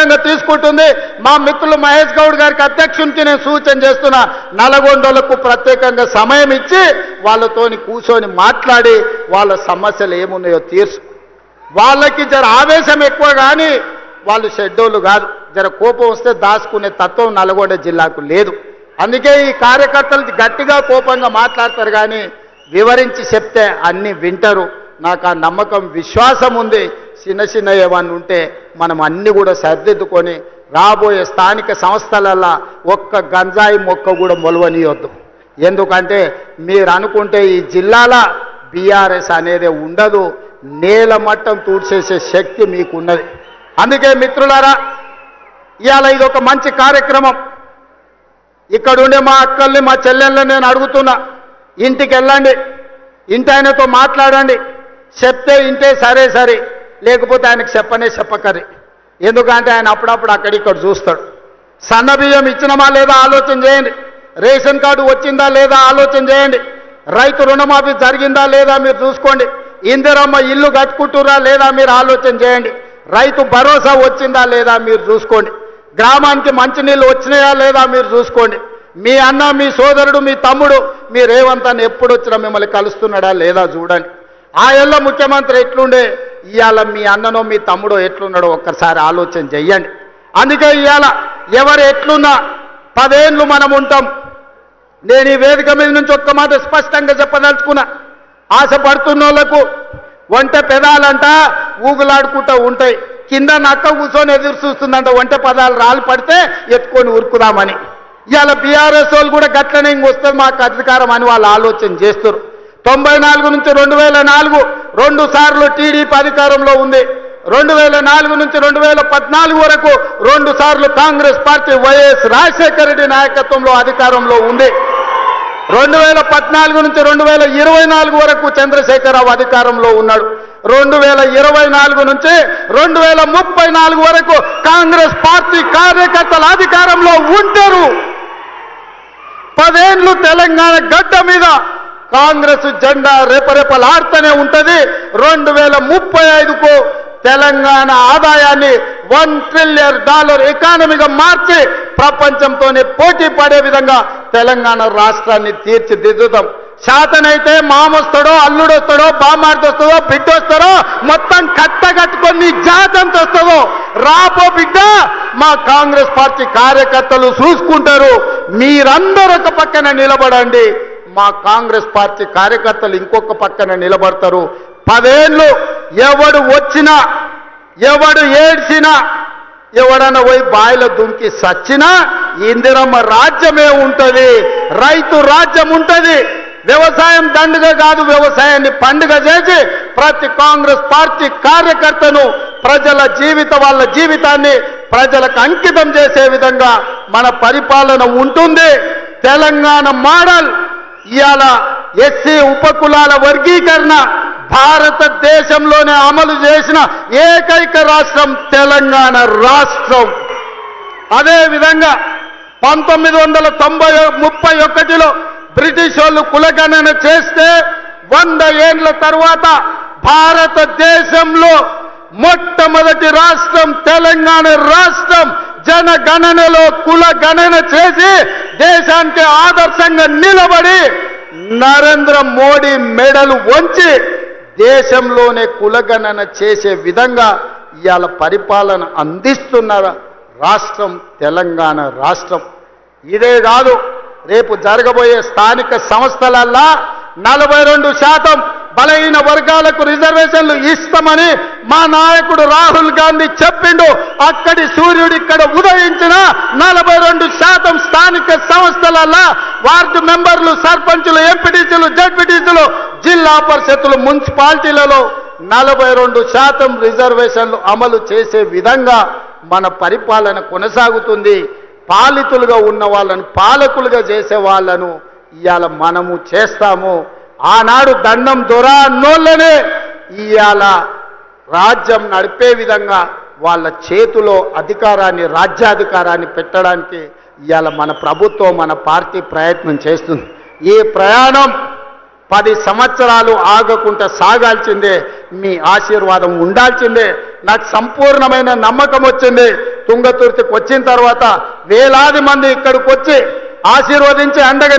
ఖచ్చితంగా తీసుకుంటుంది. మా మిత్రులు మహేష్ గౌడ్ గారికి అధ్యక్షునికి నేను సూచన చేస్తున్నా, నల్గొండలకు ప్రత్యేకంగా సమయం ఇచ్చి వాళ్ళతోని కూర్చొని మాట్లాడి వాళ్ళ సమస్యలు ఏమున్నాయో తీర్చు. వాళ్ళకి జర ఆవేశం ఎక్కువ కానీ వాళ్ళు షెడ్యూల్ కాదు. జర కోపం వస్తే దాచుకునే తత్వం నల్గొండ జిల్లాకు లేదు. అందుకే ఈ కార్యకర్తలు గట్టిగా కోపంగా మాట్లాడతారు కానీ వివరించి చెప్తే అన్ని వింటారు. నాకు ఆ నమ్మకం విశ్వాసం ఉంది. చిన్న చిన్న ఏమన్నా ఉంటే మనం అన్ని కూడా సర్దిద్దుకొని రాబోయే స్థానిక సంస్థలల్లో ఒక్క గంజాయి మొక్క కూడా మొలవనియొద్దు. ఎందుకంటే మీరు అనుకుంటే ఈ జిల్లాల బీఆర్ఎస్ అనేది ఉండదు. నేల మట్టం తూడ్చేసే శక్తి మీకున్నది. అందుకే మిత్రులారా ఇవాళ ఇది ఒక మంచి కార్యక్రమం. ఇక్కడుండే మా అక్కల్ని మా చెల్లెళ్ళని నేను అడుగుతున్నా, ఇంటికి వెళ్ళండి, ఇంటి ఆయనతో మాట్లాడండి. చెప్తే ఇంటే సరే సరే, లేకపోతే ఆయనకు చెప్పకరి. ఎందుకంటే ఆయన అప్పుడప్పుడు అక్కడిక్కడ చూస్తాడు. సన్నబియ్యం ఇచ్చినమా లేదా ఆలోచన చేయండి. రేషన్ కార్డు వచ్చిందా లేదా ఆలోచన చేయండి. రైతు రుణమాఫీ జరిగిందా లేదా మీరు చూసుకోండి. ఇందిరమ్మ ఇల్లు కట్టుకుంటురా లేదా మీరు ఆలోచన చేయండి. రైతు భరోసా వచ్చిందా లేదా మీరు చూసుకోండి. గ్రామానికి మంచినీళ్ళు వచ్చినాయా లేదా మీరు చూసుకోండి. మీ అన్న, మీ సోదరుడు, మీ తమ్ముడు, మీ రేవంత్ అన్న ఎప్పుడు వచ్చినా మిమ్మల్ని కలుస్తున్నాడా లేదా చూడండి. ఆ ఏళ్ళ ముఖ్యమంత్రి ఎట్లుండే, ఇవాళ మీ అన్ననో మీ తమ్ముడో ఎట్లున్నాడో ఒక్కసారి ఆలోచన చెయ్యండి. అందుకే ఇవాళ ఎవరు ఎట్లున్నా 10 ఏళ్ళు మనం ఉంటాం. నేను ఈ వేదిక మీద నుంచి ఒక్క మాట స్పష్టంగా చెప్పదలుచుకున్నా. ఆశపడుతున్న వాళ్ళకు ఒంటె పెదాలంట ఊగులాడుకుంటూ ఉంటాయి, కింద నక్క కూర్చొని ఎదురు చూస్తుందంట ఒంటె పదాలు రాళ్ళు పడితే ఎత్తుకొని ఉరుకుదామని. ఇవాళ బీఆర్ఎస్ వాళ్ళు కూడా గట్లనే ఇంకొస్తుంది మాకు అధికారం అని వాళ్ళు ఆలోచన చేస్తారు. 94 నుంచి 2004 2 సార్లు టీడీపీ అధికారంలో ఉంది. 2004 నుంచి 2014 వరకు 2 సార్లు కాంగ్రెస్ పార్టీ వైఎస్ రాజశేఖర రెడ్డి నాయకత్వంలో అధికారంలో ఉంది. 2014 నుంచి 2024 వరకు చంద్రశేఖరరావు అధికారంలో ఉన్నాడు. 2024 నుంచి 2034 వరకు కాంగ్రెస్ పార్టీ కార్యకర్తల అధికారంలో ఉంటారు. 10 ఏళ్ళు తెలంగాణ గడ్డ మీద కాంగ్రెస్ జెండా రేపరేపలాడుతూనే ఉంటుంది. 2035కు తెలంగాణ ఆదాయాన్ని $1 ట్రిలియన్ ఎకానమీగా మార్చి ప్రపంచంతోనే పోటీ పడే విధంగా తెలంగాణ రాష్ట్రాన్ని తీర్చిదిద్దుతాం. శాతనైతే మామొస్తాడో, అల్లుడొస్తాడో, బామార్దొస్తాడో, బిడ్డొస్తాడో, మొత్తం కట్టగట్టుకొని జాతంతో వస్తుందో రాపో బిడ్డ మా కాంగ్రెస్ పార్టీ కార్యకర్తలు చూసుకుంటారు. మీరందరూ ఒక పక్కన నిలబడండి, మా కాంగ్రెస్ పార్టీ కార్యకర్తలు ఇంకొక పక్కన నిలబడతారు. 10 ఏళ్ళు ఎవడు వచ్చినా, ఎవడు ఏడ్చినా, ఎవడన్నా పోయి బాయిలో దుంకి సచ్చినా ఇందిరమ్మ రాజ్యమే ఉంటుంది, రైతు రాజ్యం ఉంటుంది. వ్యవసాయం దండుగ కాదు, వ్యవసాయాన్ని పండుగ చేసి ప్రతి కాంగ్రెస్ పార్టీ కార్యకర్తను వాళ్ళ జీవితాన్ని ప్రజలకు అంకితం చేసే విధంగా మన పరిపాలన ఉంటుంది. తెలంగాణ మోడల్ ఇవాళ ఎస్సీ ఉపకులాల వర్గీకరణ భారతదేశంలోనే అమలు చేసిన ఏకైక రాష్ట్రం తెలంగాణ రాష్ట్రం. అదేవిధంగా 1931లో బ్రిటిష్ వాళ్ళు కులగణన చేస్తే 100 ఏళ్ల తర్వాత భారతదేశంలో మొట్టమొదటి రాష్ట్రం తెలంగాణ రాష్ట్రం. జనగణనలో కులగణన చేసి దేశానికి ఆదర్శంగా నిలబడి నరేంద్ర మోడీ మెడలు వంచి దేశంలోనే కులగణన చేసే విధంగా ఇవాళ పరిపాలన అందిస్తున్న రాష్ట్రం తెలంగాణ రాష్ట్రం. ఇదే కాదు, రేపు జరగబోయే స్థానిక సంస్థలల్లా 42% బలహీన వర్గాలకు రిజర్వేషన్లు ఇస్తామని మా నాయకుడు రాహుల్ గాంధీ చెప్పిండు. అక్కడి సూర్యుడు ఇక్కడ ఉదయించిన 42% స్థానిక సంస్థలల్లా వార్డు మెంబర్లు, సర్పంచులు, ఎంపీటీసీలు, జడ్పీటీసీలు, జిల్లా పరిషత్తులు, మున్సిపాలిటీలలో 42% రిజర్వేషన్లు అమలు చేసే విధంగా మన పరిపాలన కొనసాగుతుంది. పాలితులుగా ఉన్న వాళ్ళని పాలకులుగా చేసే వాళ్ళను ఇవాళ మనము చేస్తాము. ఆనాడు దండం దొర అన్నోళ్ళనే ఇవాళ రాజ్యం నడిపే విధంగా వాళ్ళ చేతిలో అధికారాన్ని, రాజ్యాధికారాన్ని పెట్టడానికి ఇవాళ మన ప్రభుత్వం, మన పార్టీ ప్రయత్నం చేస్తుంది. ఈ ప్రయాణం 10 సంవత్సరాలు ఆగకుండా సాగాల్సిందే. మీ ఆశీర్వాదం ఉండాల్సిందే. నాకు సంపూర్ణమైన నమ్మకం వచ్చింది. తుంగతుర్తికి వచ్చిన తర్వాత వేలాది మంది ఇక్కడికి వచ్చి ఆశీర్వదించి అండగా